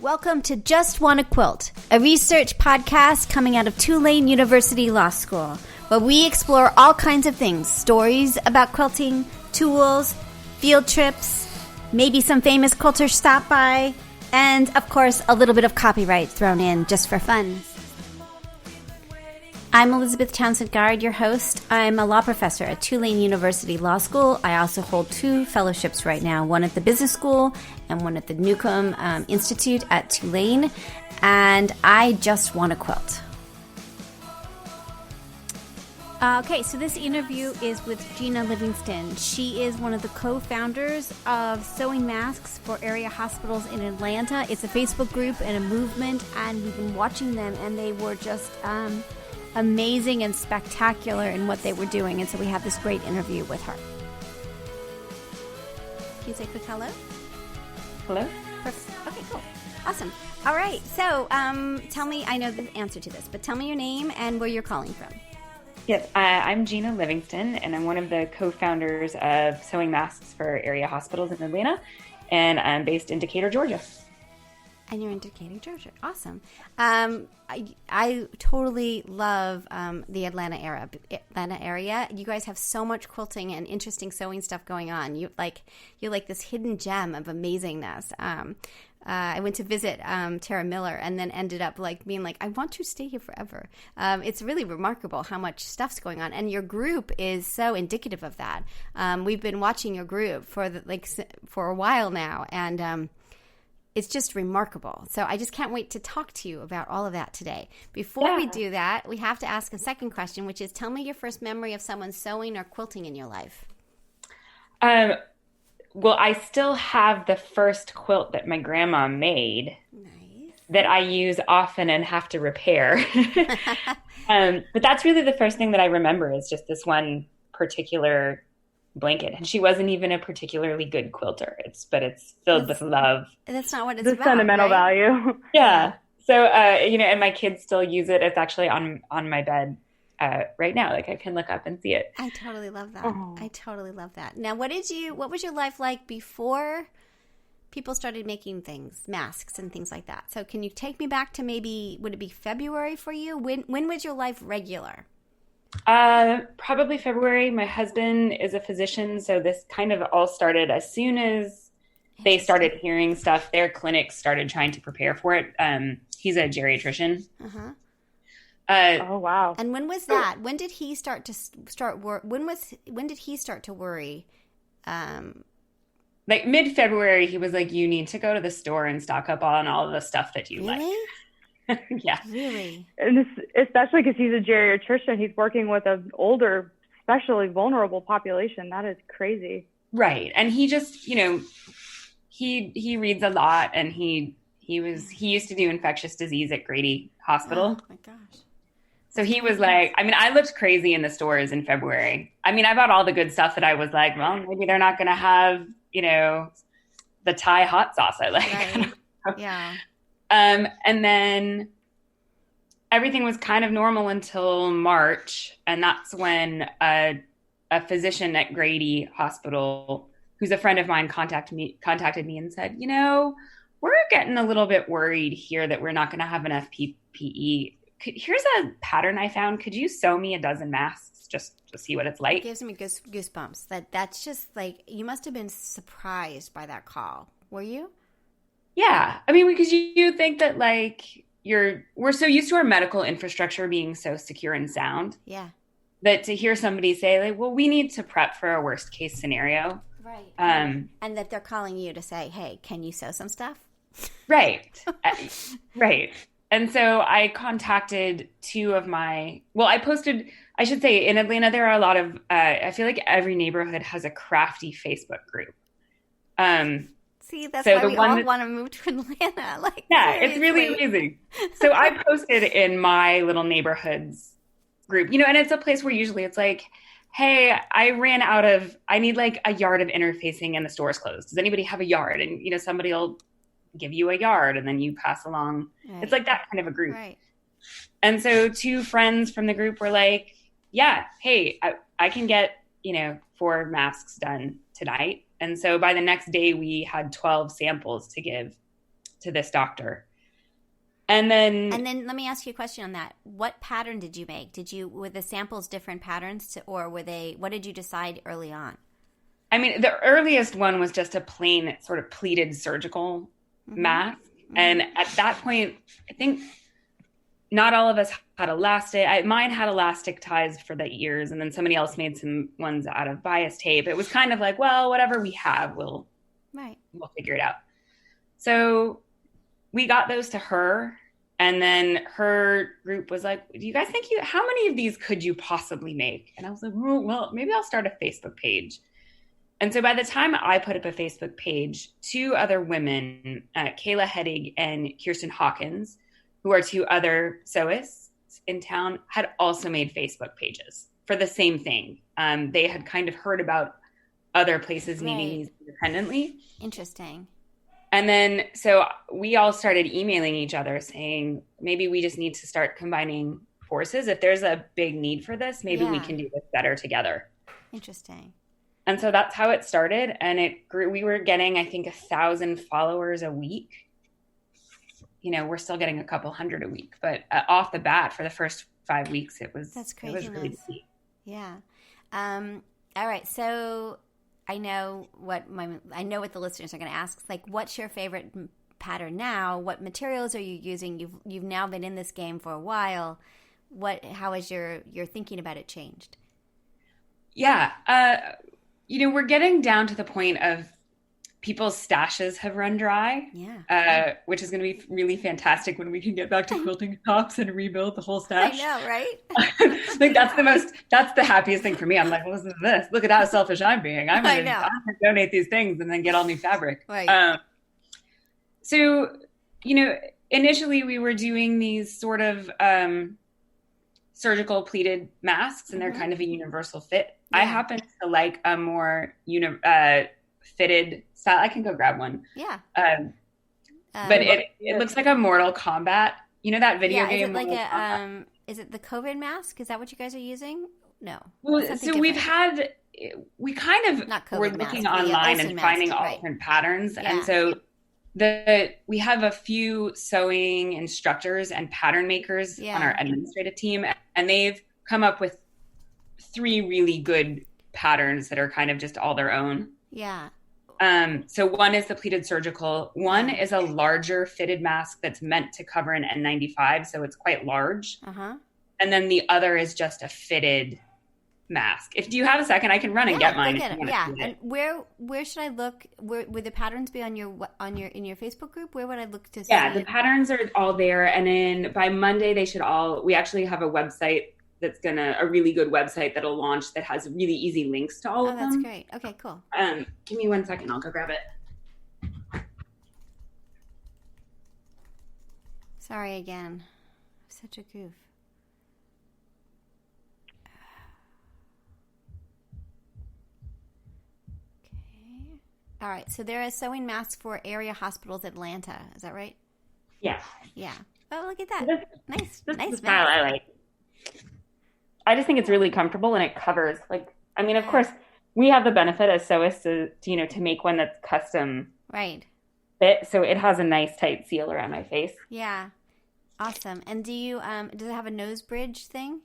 Welcome to JustWannaQuilt, a research podcast coming out of Tulane University Law School, where we explore all kinds of things, stories about quilting, tools, field trips, maybe some famous quilters stop by, and, of course, a little bit of copyright thrown in just for fun. I'm Elizabeth Townsend-Guard, your host. I'm a law professor at Tulane University Law School. I also hold 2 fellowships right now, one at the Business School and one at the Newcomb Institute at Tulane. And I just want to quilt. Okay, so this interview is with Gina Livingston. She is one of the co-founders of Sewing Masks for Area Hospitals in Atlanta. It's a Facebook group and a movement, and we've been watching them, and they were just amazing and spectacular in what they were doing, and so we have this great interview with her. Can you say a quick hello? Hello. Perfect. Okay, cool. Awesome. All right, so tell me, I know the answer to this, but tell me your name and where you're calling from. Yes, I'm Gina Livingston, and I'm one of the co-founders of Sewing Masks for Area Hospitals in Atlanta, and I'm based in Decatur, Georgia. And you're in Decatur, Georgia. Awesome. I totally love the Atlanta area. You guys have so much quilting and interesting sewing stuff going on. You're like this hidden gem of amazingness. I went to visit Tara Miller and then ended up being like, I want to stay here forever. It's really remarkable how much stuff's going on, and your group is so indicative of that. We've been watching your group for a while now, and it's just remarkable. So I just can't wait to talk to you about all of that today. Before we do that, we have to ask a second question, which is, tell me your first memory of someone sewing or quilting in your life. Well, I still have the first quilt that my grandma made. Nice. That I use often and have to repair. But that's really the first thing that I remember is just this one particular blanket, and she wasn't even a particularly good quilter. It's filled with love. That's not what it's the about. Sentimental right? value. Yeah. So and my kids still use it. It's actually on my bed right now. Like, I can look up and see it. I totally love that. Oh. I totally love that. Now, what was your life like before people started making things, masks and things like that? So can you take me back to maybe, would it be February for you? When was your life regular? Probably February. My husband is a physician, so this kind of all started as soon as they started hearing stuff. Their clinics started trying to prepare for it. He's a geriatrician. Uh-huh. Oh, wow. And when was that? When did he start work? When did he start to worry? Like mid-February, he was like, "You need to go to the store and stock up on all of the stuff that you like." Yeah. Really? And especially because he's a geriatrician. He's working with an older, especially vulnerable population. That is crazy. Right. And he just, he reads a lot, and he used to do infectious disease at Grady Hospital. Oh my gosh. So he was like, I looked crazy in the stores in February. I bought all the good stuff that I was like, well, maybe they're not going to have, the Thai hot sauce I like. Right. Yeah. And then everything was kind of normal until March. And that's when a physician at Grady Hospital, who's a friend of mine, contacted me and said, we're getting a little bit worried here that we're not going to have enough PPE. Here's a pattern I found. Could you sew me a dozen masks just to see what it's like? It gives me goosebumps. That's just like, you must have been surprised by that call. Were you? Yeah. Because you think that we're so used to our medical infrastructure being so secure and sound. Yeah. That to hear somebody say well, we need to prep for a worst case scenario. Right. And that they're calling you to say, hey, can you sew some stuff? Right. Right. And so I contacted 2 of I should say in Atlanta, there are a lot of, I feel like every neighborhood has a crafty Facebook group. See, that's so why we all want to move to Atlanta. Yeah, it's really amazing. So I posted in my little neighborhood's group, and it's a place where usually it's like, hey, I need a yard of interfacing and the store's closed. Does anybody have a yard? And, somebody will give you a yard and then you pass along. Right. It's like that kind of a group. Right. And so 2 friends from the group were like, yeah, hey, I can get, 4 masks done tonight. And so by the next day we had 12 samples to give to this doctor. And then let me ask you a question on that. What pattern did you make? Were the samples different patterns or what did you decide early on? I mean, the earliest one was just a plain sort of pleated surgical mask. Mm-hmm. And at that point, I think not all of us had elastic. Mine had elastic ties for the ears, and then somebody else made some ones out of bias tape. It was kind of like, well, whatever we have, we'll figure it out. So we got those to her, and then her group was like, do you guys think how many of these could you possibly make? And I was like, well, maybe I'll start a Facebook page. And so by the time I put up a Facebook page, two other women, Kayla Hedig and Kirsten Hawkins, who are two other sewists in town, had also made Facebook pages for the same thing. They had kind of heard about other places needing these independently. Interesting. And then so we all started emailing each other saying, maybe we just need to start combining forces. If there's a big need for this, maybe we can do this better together. Interesting. And so that's how it started. And it grew. We were getting, I think, 1,000 followers a week. You know, we're still getting a couple hundred a week, but off the bat for the first 5 weeks, that's crazy. It was really deep. Yeah. All right. So I know what the listeners are going to ask. Like, what's your favorite pattern now? What materials are you using? You've now been in this game for a while. How has your thinking about it changed? Yeah. We're getting down to the point of people's stashes have run dry. Yeah. Which is going to be really fantastic when we can get back to quilting tops and rebuild the whole stash. I know, right? Like that's the happiest thing for me. I'm like, well, listen to this. Look at how selfish I'm being. I'm going to donate these things and then get all new fabric. Right. So, initially we were doing these sort of surgical pleated masks, and they're kind of a universal fit. Yeah. I happen to like a more fitted style. I can go grab one. Yeah. But it looks like a Mortal Kombat. You know that video game? Is it like is it the COVID mask? Is that what you guys are using? No. Well, so different. We kind of were looking online and finding all different patterns. Yeah. And so we have a few sewing instructors and pattern makers on our administrative team, and they've come up with 3 really good patterns that are kind of just all their own. Yeah. So one is the pleated surgical. One is a larger fitted mask that's meant to cover an N95, so it's quite large. Uh-huh. And then the other is just a fitted mask. If you have a second, I can run and get mine. Yeah. And where should I look? Would the patterns be in your Facebook group? Where would I look to see? Yeah, the patterns are all there, and then by Monday they should all. We actually have a website that's a really good website that'll launch that has really easy links to all of them. Oh, that's great. Okay, cool. Give me 1 second. I'll go grab it. Sorry again. Such a goof. Okay. All right. So there are sewing masks for area hospitals, Atlanta. Is that right? Yeah. Yeah. Oh, look at that. Nice. This nice is the style I like. I just think it's really comfortable and it covers. Of course, we have the benefit as sewists to make one that's custom fit. So it has a nice tight seal around my face. Yeah. Awesome. And do you, does it have a nose bridge thing?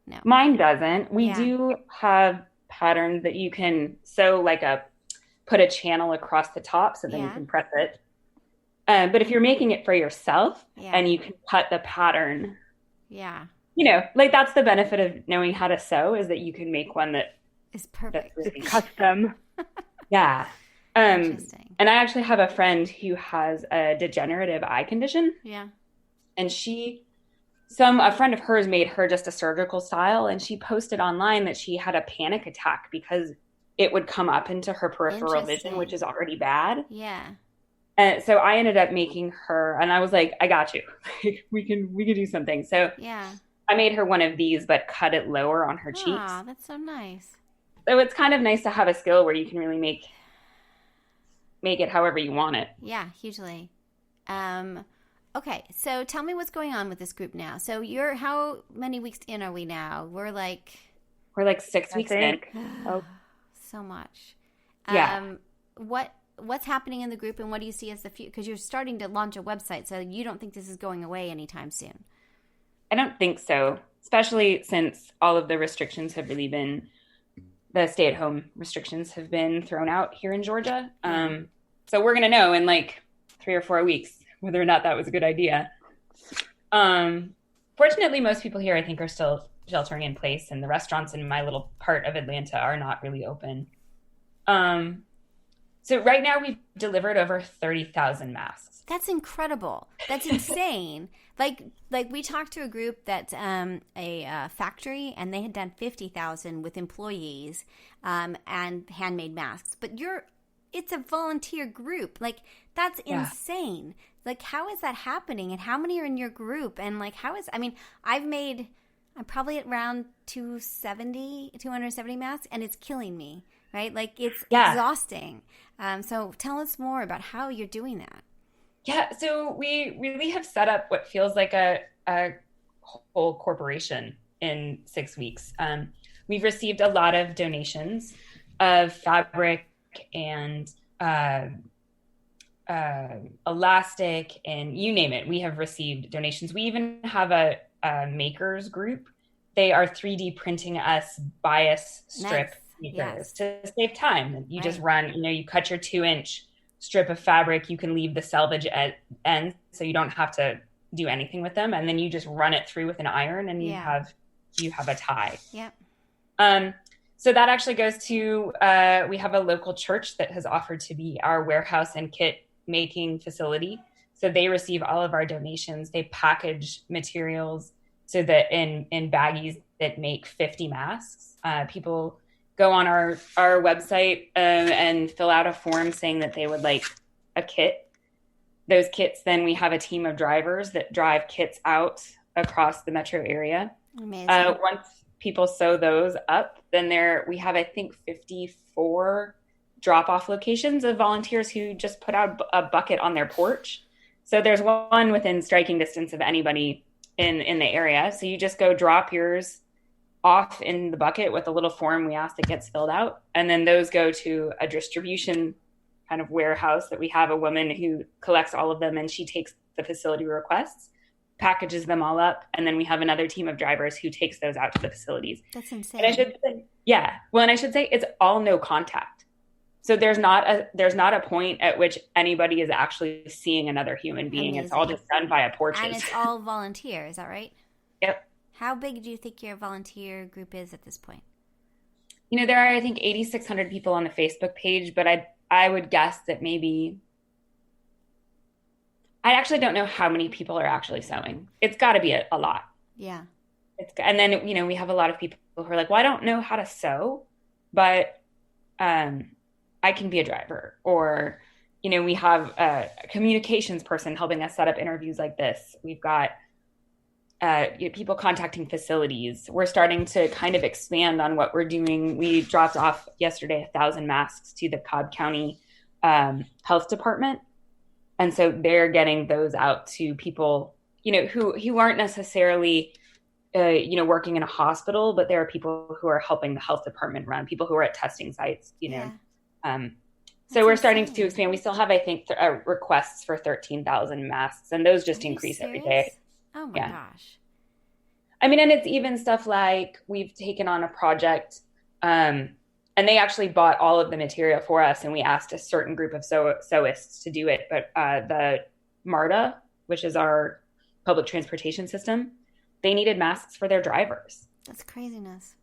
No. Mine doesn't. We do have patterns that you can sew put a channel across the top so then you can press it. But if you're making it for yourself and you can cut the pattern. Yeah. That's the benefit of knowing how to sew is that you can make one that is perfect. That's really custom. Yeah. Interesting. And I actually have a friend who has a degenerative eye condition. Yeah. And a friend of hers made her just a surgical style, and she posted online that she had a panic attack because it would come up into her peripheral vision, which is already bad. Yeah. And so I ended up making her, and I was like, I got you. we can do something. So I made her one of these, but cut it lower on her cheeks. Oh, that's so nice. So it's kind of nice to have a skill where you can really make it however you want it. Yeah, hugely. Okay, so tell me what's going on with this group now. So how many weeks in are we now? We're like 6 weeks in. Oh, so much. Yeah. what's happening in the group, and what do you see as the future? Because you're starting to launch a website, so you don't think this is going away anytime soon. I don't think so, especially since all of the restrictions have really been, the stay-at-home restrictions have been thrown out here in Georgia. So we're going to know in like 3 or 4 weeks whether or not that was a good idea. Fortunately, most people here, I think, are still sheltering in place, and the restaurants in my little part of Atlanta are not really open. So right now we've delivered over 30,000 masks. That's incredible. That's insane. Like we talked to a group that's a factory, and they had done 50,000 with employees and handmade masks. But it's a volunteer group. Like, that's insane. Like, how is that happening? And how many are in your group? And like, I'm probably at around 270 masks, and it's killing me, right? Like, it's exhausting. So tell us more about how you're doing that. Yeah, so we really have set up what feels like a whole corporation in 6 weeks. We've received a lot of donations of fabric and elastic, and you name it. We have received donations. We even have a makers group. They are 3D printing us bias strip makers to save time. You just run, you cut your 2-inch strip of fabric, you can leave the selvage end, so you don't have to do anything with them, and then you just run it through with an iron, and you have a tie. So that actually goes to we have a local church that has offered to be our warehouse and kit making facility, so they receive all of our donations. They package materials so that in baggies that make 50 masks. People go on our website and fill out a form saying that they would like a kit. Those kits, then we have a team of drivers that drive kits out across the metro area. Amazing. Once people sew those up, then we have, I think, 54 drop-off locations of volunteers who just put out a bucket on their porch. So there's one within striking distance of anybody in the area. So you just go drop yours off in the bucket with a little form we ask that gets filled out. And then those go to a distribution kind of warehouse that we have a woman who collects all of them, and she takes the facility requests, packages them all up. And then we have another team of drivers who takes those out to the facilities. That's insane. And I should say it's all no contact. So there's not a point at which anybody is actually seeing another human being. Amazing. It's all just done via porches. And it's all volunteer. Is that right? Yep. How big do you think your volunteer group is at this point? There are, I think, 8,600 people on the Facebook page, but I would guess that maybe, I actually don't know how many people are actually sewing. It's got to be a lot. Yeah. And then, we have a lot of people who are like, well, I don't know how to sew, but I can be a driver. Or, we have a communications person helping us set up interviews like this. We've got people contacting facilities. We're starting to kind of expand on what we're doing. We dropped off yesterday 1,000 masks to the Cobb County Health Department. And so they're getting those out to people, who aren't necessarily, working in a hospital, but there are people who are helping the health department run, people who are at testing sites, So we're starting to expand. We still have, I think, requests for 13,000 masks, and those just increase every day. Oh my gosh. I mean, and it's even stuff like we've taken on a project and they actually bought all of the material for us, and we asked a certain group of sewists to do it. But the MARTA, which is our public transportation system, they needed masks for their drivers. That's craziness.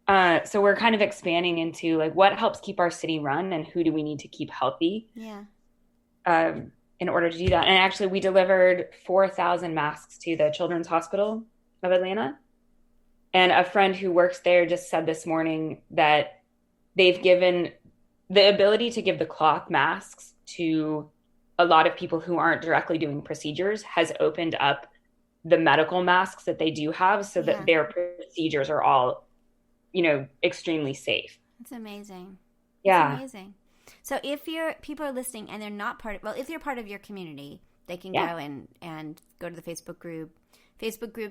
So we're kind of expanding into like what helps keep our city run and who do we need to keep healthy. Yeah. In order to do that. And actually we delivered 4,000 masks to the Children's Hospital of Atlanta. And a friend who works there just said this morning that they've given the ability to give the cloth masks to a lot of people who aren't directly doing procedures has opened up the medical masks that they do have so that their procedures are all, extremely safe. That's amazing. Yeah. That's amazing. So if people are listening and they're not if they're part of your community, they can go and go to the Facebook group.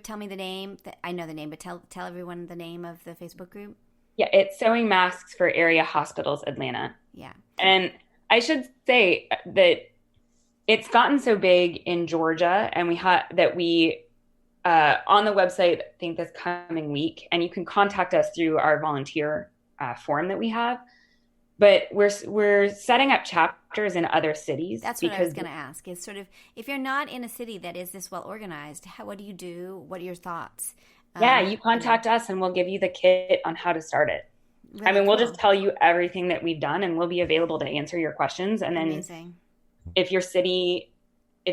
Tell me the name. I know the name, but tell everyone the name of the Facebook group. Yeah, it's Sewing Masks for Area Hospitals Atlanta. Yeah. And I should say that it's gotten so big in Georgia, and we on the website, I think this coming week, and you can contact us through our volunteer form that we have. But we're setting up chapters in other cities. That's what I was going to ask. Is sort of, if you're not in a city that is this well organized, what do you do? What are your thoughts? Yeah, you contact us, and we'll give you the kit on how to start it. Really I mean, cool. we'll just tell you everything that we've done, and we'll be available to answer your questions. And then Amazing. if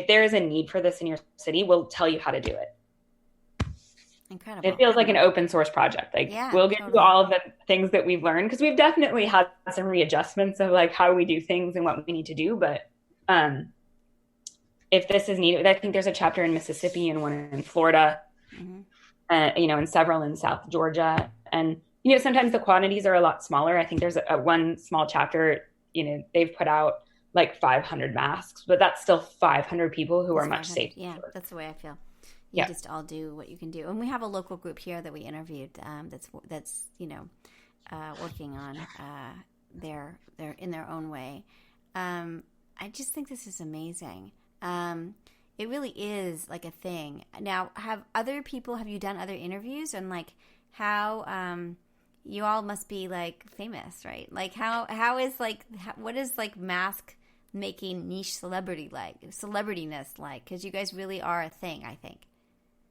there is a need for this in your city, we'll tell you how to do it. Incredible. It feels like an open source project. Like, yeah, we'll give totally. you all of the things that we've learned, because we've definitely had some readjustments of like how we do things and what we need to do. But if this is needed, I think there's a chapter in Mississippi and one in Florida, and several in South Georgia. And, sometimes the quantities are a lot smaller. I think there's one small chapter, they've put out like 500 masks, but that's still 500 people who are much safer. Yeah, that's the way I feel. You just all do what you can do. And we have a local group here that we interviewed that's working on their in their own way. I just think this is amazing. It really is like a thing. Now, have you done other interviews, and like how you all must be like famous, right? Like what is like mask making niche celebrityness like? Because you guys really are a thing, I think.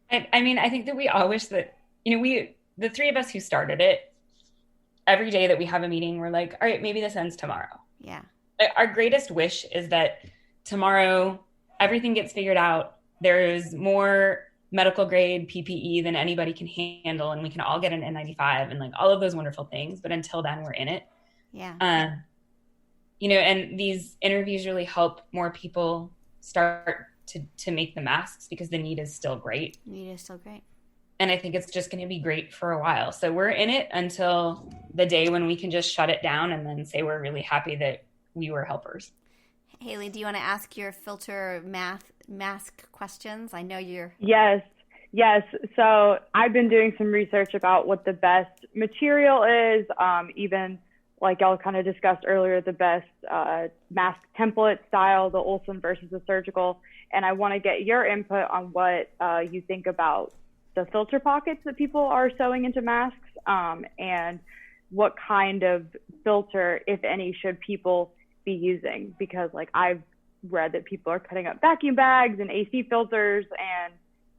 I mean, I think that we all wish that, the three of us who started it, every day that we have a meeting, we're like, all right, maybe this ends tomorrow. Yeah. Our greatest wish is that tomorrow everything gets figured out. There's more medical grade PPE than anybody can handle, and we can all get an N95 and like all of those wonderful things. But until then, we're in it. Yeah. And these interviews really help more people start to make the masks, because the need is still great. And I think it's just going to be great for a while. So we're in it until the day when we can just shut it down and then say we're really happy that we were helpers. Haley, do you want to ask your filter mask questions? I know you're... Yes. So I've been doing some research about what the best material is, even like y'all kind of discussed earlier, the best mask template style, the Olson versus the surgical. And I want to get your input on what you think about the filter pockets that people are sewing into masks, and what kind of filter, if any, should people be using? Because like I've read that people are cutting up vacuum bags and AC filters, and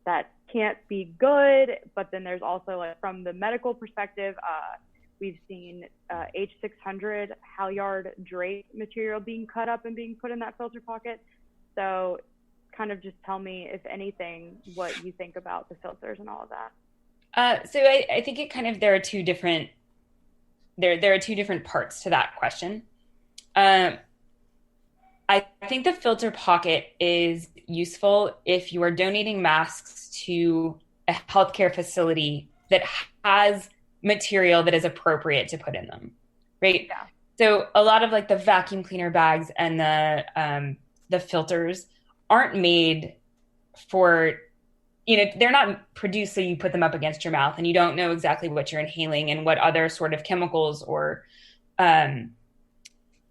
that can't be good. But then there's also, like, from the medical perspective, we've seen H600 halyard drape material being cut up and being put in that filter pocket. So kind of just tell me, if anything, what you think about the filters and all of that. So I think it kind of, there are two different parts to that question. I think the filter pocket is useful if you are donating masks to a healthcare facility that has material that is appropriate to put in them, right? Yeah. So a lot of like the vacuum cleaner bags and the filters aren't made for, they're not produced so you put them up against your mouth and you don't know exactly what you're inhaling and what other sort of chemicals or,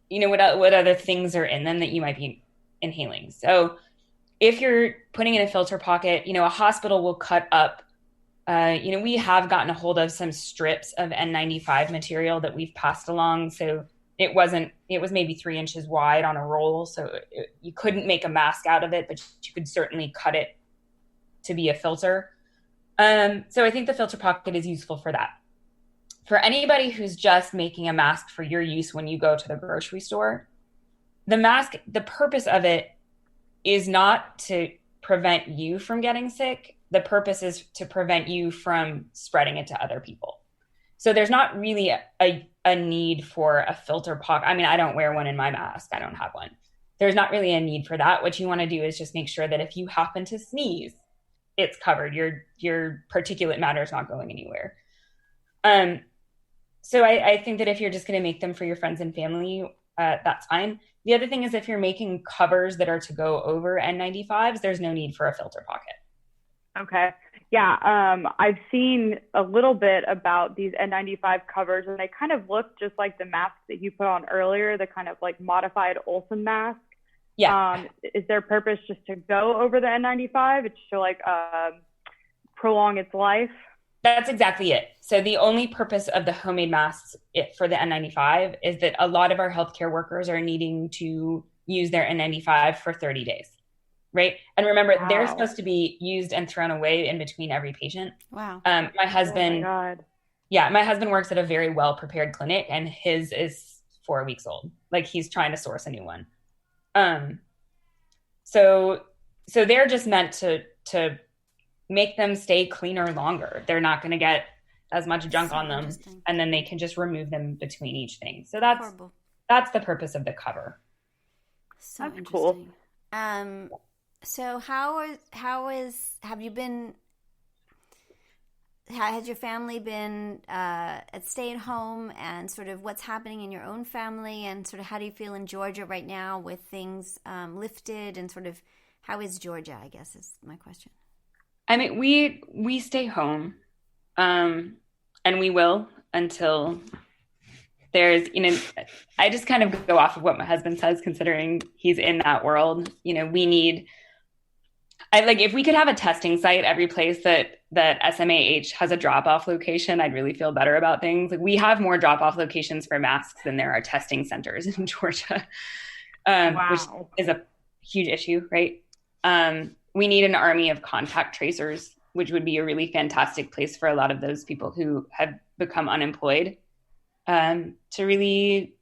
what other things are in them that you might be inhaling. So if you're putting in a filter pocket, a hospital will cut up, we have gotten a hold of some strips of N95 material that we've passed along. So it was maybe 3 inches wide on a roll. So you couldn't make a mask out of it, but you could certainly cut it to be a filter. So I think the filter pocket is useful for that. For anybody who's just making a mask for your use when you go to the grocery store, the mask, the purpose of it is not to prevent you from getting sick. The purpose is to prevent you from spreading it to other people. So there's not really a need for a filter pocket. I mean, I don't wear one in my mask. I don't have one. There's not really a need for that. What you want to do is just make sure that if you happen to sneeze, it's covered. Your particulate matter is not going anywhere. So I think that if you're just going to make them for your friends and family, that's fine. The other thing is, if you're making covers that are to go over N95s, there's no need for a filter pocket. Okay. Yeah, I've seen a little bit about these N95 covers, and they kind of look just like the masks that you put on earlier, the kind of like modified Olsen mask. Yeah. Is their purpose just to go over the N95? It's to like prolong its life? That's exactly it. So the only purpose of the homemade masks for the N95 is that a lot of our healthcare workers are needing to use their N95 for 30 days, right? And remember, they're supposed to be used and thrown away in between every patient. Wow. My husband, Oh my God. yeah, my husband works at a very well-prepared clinic, and his is 4 weeks old. Like, he's trying to source a new one. So they're just meant to make them stay cleaner longer. They're not going to get as much junk on them, and then they can just remove them between each thing. So that's the purpose of the cover. So that's interesting. Cool. So has your family been at stay at home, and sort of what's happening in your own family, and sort of how do you feel in Georgia right now with things lifted, and sort of how is Georgia, I guess is my question. I mean, we stay home, and we will until there's, I just kind of go off of what my husband says, considering he's in that world. If we could have a testing site every place that SMAH has a drop-off location, I'd really feel better about things. Like, we have more drop-off locations for masks than there are testing centers in Georgia, which is a huge issue, right? We need an army of contact tracers, which would be a really fantastic place for a lot of those people who have become unemployed to really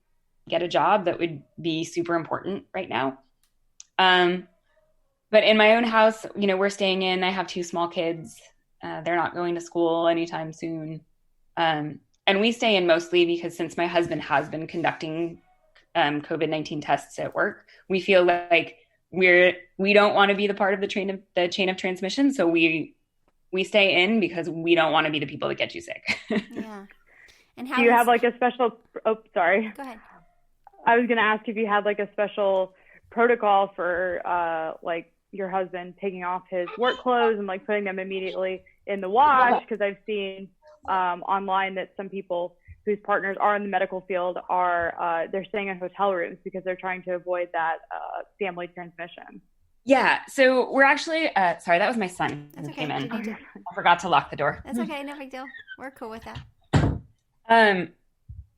get a job that would be super important right now. But in my own house, we're staying in. I have 2 small kids. They're not going to school anytime soon. And we stay in mostly because since my husband has been conducting COVID-19 tests at work, we feel like we don't want to be the part of the chain of transmission. So we stay in because we don't want to be the people that get you sick. Yeah. And how do you have like a special, sorry. Go ahead. I was going to ask if you had like a special protocol for like your husband taking off his work clothes and like putting them immediately in the wash. Cause I've seen online that some people whose partners are in the medical field they're staying in hotel rooms because they're trying to avoid that family transmission. Yeah. So we're actually, sorry, that was my son who came in. I forgot to lock the door. That's okay. No big deal. We're cool with that.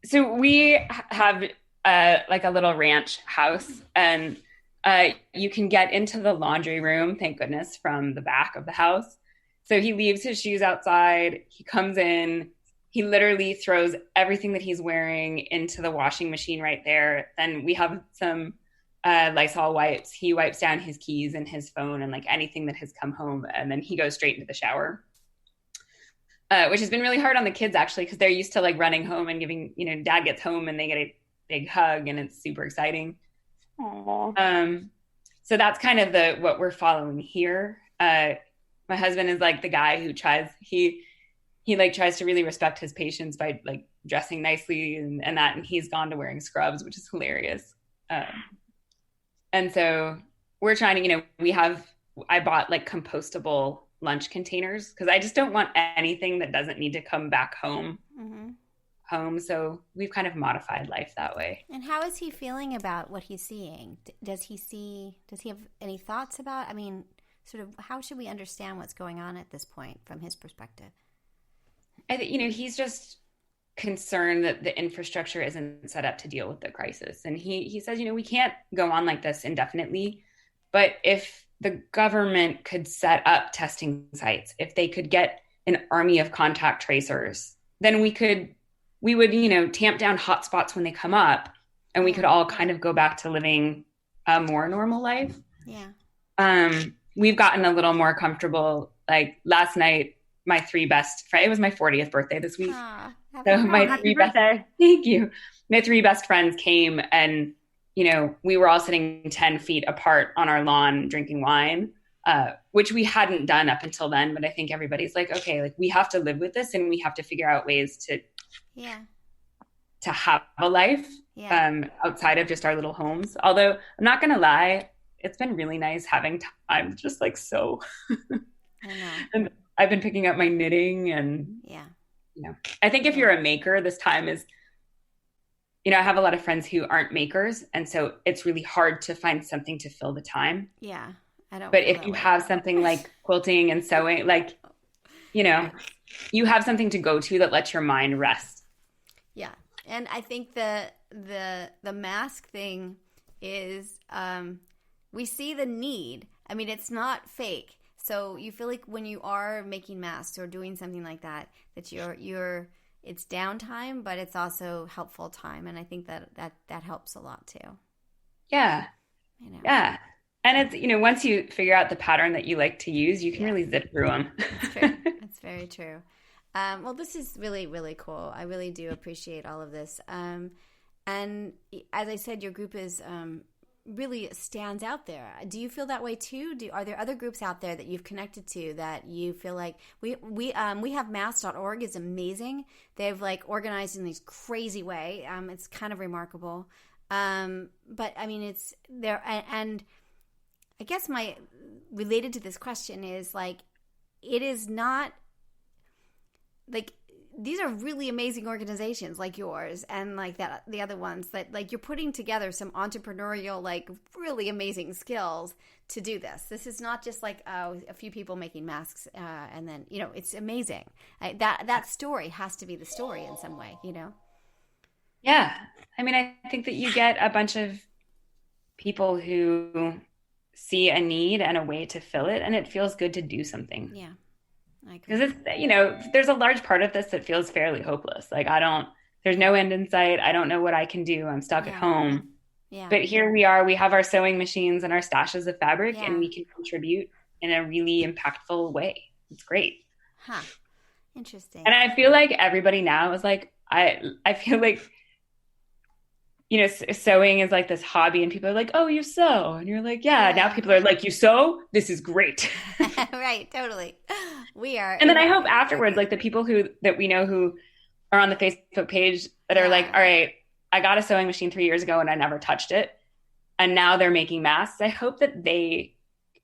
So we have like a little ranch house, and you can get into the laundry room, thank goodness, from the back of the house. So he leaves his shoes outside. He comes in. He literally throws everything that he's wearing into the washing machine right there. Then we have some Lysol wipes. He wipes down his keys and his phone and like anything that has come home. And then he goes straight into the shower, which has been really hard on the kids, actually, because they're used to like running home and giving, dad gets home and they get a big hug and it's super exciting. Aww. So that's kind of what we're following here. My husband is like the guy who he like tries to really respect his patients by like dressing nicely and that, and he's gone to wearing scrubs, which is hilarious. And so we're trying to, I bought like compostable lunch containers because I just don't want anything that doesn't need to come back home. So we've kind of modified life that way. And how is he feeling about what he's seeing? Does he have any thoughts about, sort of how should we understand what's going on at this point from his perspective? I think, he's just concerned that the infrastructure isn't set up to deal with the crisis. And he says, we can't go on like this indefinitely, but if the government could set up testing sites, if they could get an army of contact tracers, then we would, tamp down hotspots when they come up, and we could all kind of go back to living a more normal life. Yeah. We've gotten a little more comfortable. Like last night, my 3 best friends, it was my 40th birthday this week. Happy birthday. Thank you. My 3 best friends came, and, we were all sitting 10 feet apart on our lawn drinking wine, which we hadn't done up until then. But I think everybody's like, okay, like we have to live with this, and we have to figure out ways to have a life outside of just our little homes. Although I'm not going to lie, it's been really nice having time just like so. I know. I've been picking up my knitting and, I think if you're a maker, this time is, I have a lot of friends who aren't makers. And so it's really hard to find something to fill the time. Yeah. I don't. But if you have something like quilting and sewing, like, you have something to go to that lets your mind rest. Yeah. And I think the mask thing is, we see the need. I mean, it's not fake. So you feel like when you are making masks or doing something like that, that it's downtime, but it's also helpful time. And I think that helps a lot too. Yeah. Yeah. And it's, once you figure out the pattern that you like to use, you can really zip through them. That's true. That's very true. Well, this is really, really cool. I really do appreciate all of this. And as I said, your group is really stands out there. Do you feel that way too? Are there other groups out there that you've connected to that you feel like we have mass.org is amazing. They've like organized in this crazy way. It's kind of remarkable. But I mean, it's there. And I guess related to this question is like, it is not like, these are really amazing organizations like yours and like that the other ones that like you're putting together some entrepreneurial like really amazing skills to do this. This is not just like a few people making masks and then it's amazing. That story has to be the story in some way. Yeah, I mean, I think that you get a bunch of people who see a need and a way to fill it, and it feels good to do something. Yeah. Because it's, there's a large part of this that feels fairly hopeless. Like there's no end in sight. I don't know what I can do. I'm stuck at home. Yeah. But here we are, we have our sewing machines and our stashes of fabric and we can contribute in a really impactful way. It's great. Huh. Interesting. And I feel like everybody now is like, I feel like, sewing is like this hobby and people are like, oh, you sew. And you're like, yeah. Now people are like, you sew? This is great. Right. Totally. We are. And then I hope afterwards, like the people that we know who are on the Facebook page that are like, all right, I got a sewing machine 3 years ago and I never touched it. And now they're making masks. I hope that they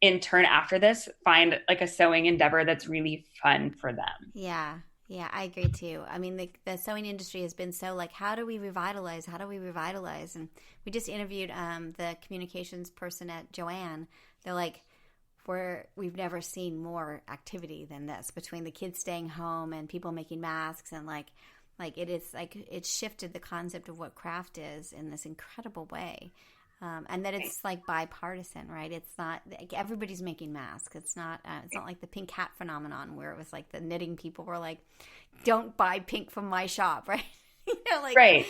in turn after this find like a sewing endeavor that's really fun for them. Yeah. Yeah, I agree too. I mean, the sewing industry has been so like, how do we revitalize? How do we revitalize? And we just interviewed the communications person at Joanne. They're like, we've never seen more activity than this between the kids staying home and people making masks and like it is like it's shifted the concept of what craft is in this incredible way. And that it's like bipartisan, right? It's not like everybody's making masks. It's not like the pink hat phenomenon where it was like the knitting people were like, "Don't buy pink from my shop," right? Right.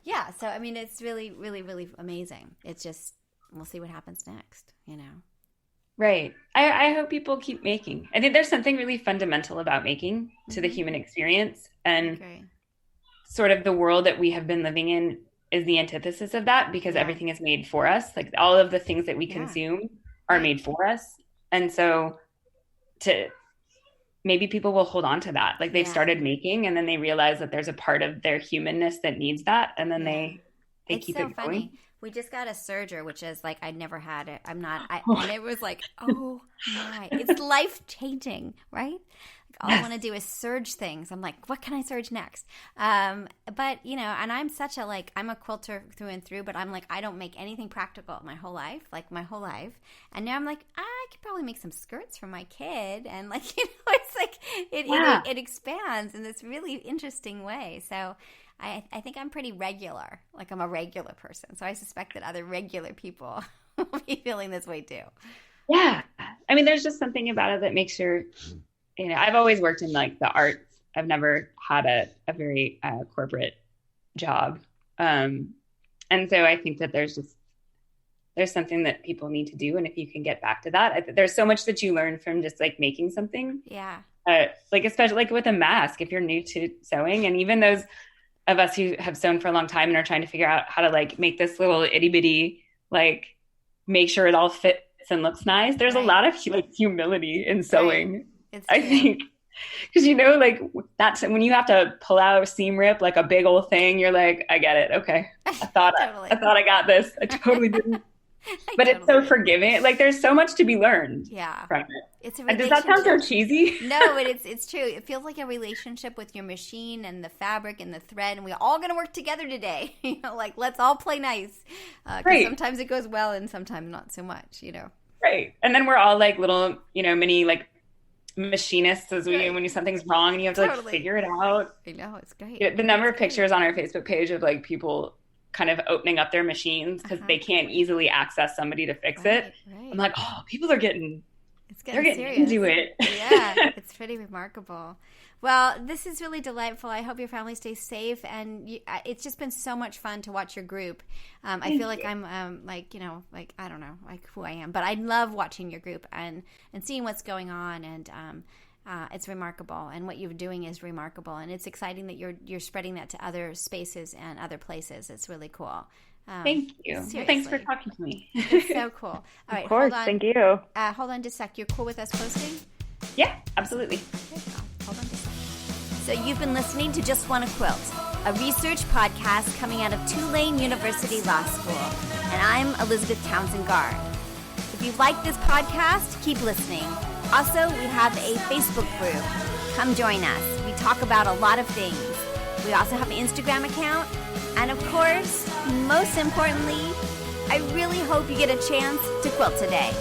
Yeah. So I mean, it's really, really, really amazing. It's just we'll see what happens next. Right. I hope people keep making. I think there's something really fundamental about making to the human experience, and sort of the world that we have been living in is the antithesis of that because everything is made for us. Like all of the things that we consume are made for us. And so maybe people will hold on to that. Like they've started making and then they realize that there's a part of their humanness that needs that. And then they keep it going. We just got a serger, which is like, I'd never had it. And it was like, oh my, it's life changing, right? All I want to do is surge things. I'm like, what can I surge next? But, and I'm such I'm a quilter through and through, but I'm like, I don't make anything practical my whole life. And now I'm like, I could probably make some skirts for my kid. And it's like, it expands in this really interesting way. So I think I'm pretty regular. Like I'm a regular person. So I suspect that other regular people will be feeling this way too. Yeah. I mean, there's just something about it that makes I've always worked in like the arts. I've never had a very corporate job. And so I think that there's something that people need to do. And if you can get back to that, there's so much that you learn from just like making something. Yeah. Like, especially like with a mask, if you're new to sewing, and even those of us who have sewn for a long time and are trying to figure out how to like make this little itty bitty, like make sure it all fits and looks nice. There's a lot of like humility in sewing. Right. I think, because like that's when you have to pull out a seam rip, like a big old thing. You're like, I get it. Okay, I thought I got this. I totally didn't. But it's so forgiving. Like there's so much to be learned from it. It's a and does that sound so cheesy? No, but it's true. It feels like a relationship with your machine and the fabric and the thread, and we're all going to work together today. Like let's all play nice. Right. Sometimes it goes well and sometimes not so much, Right. And then we're all like little, mini like machinists when something's wrong and you have to like figure it out. I know, it's great. The number of pictures on our Facebook page of like people kind of opening up their machines because they can't easily access somebody to fix it. Right. I'm like, oh, people are getting into it. Yeah, it's pretty remarkable. Well, this is really delightful. I hope your family stays safe, and it's just been so much fun to watch your group. I feel like I'm I don't know, like who I am, but I love watching your group and seeing what's going on, and it's remarkable, and what you're doing is remarkable, and it's exciting that you're spreading that to other spaces and other places. It's really cool. Thank you. Well, thanks for talking to me. It's so cool. All right, of course, thank you. Hold on just a sec. You're cool with us posting? Yeah, absolutely. Okay, hold on just a sec. So you've been listening to Just Wanna Quilt, a research podcast coming out of Tulane University Law School, and I'm Elizabeth Townsend Gard. If you like this podcast, keep listening. Also, we have a Facebook group. Come join us. We talk about a lot of things. We also have an Instagram account. And of course, most importantly, I really hope you get a chance to quilt today.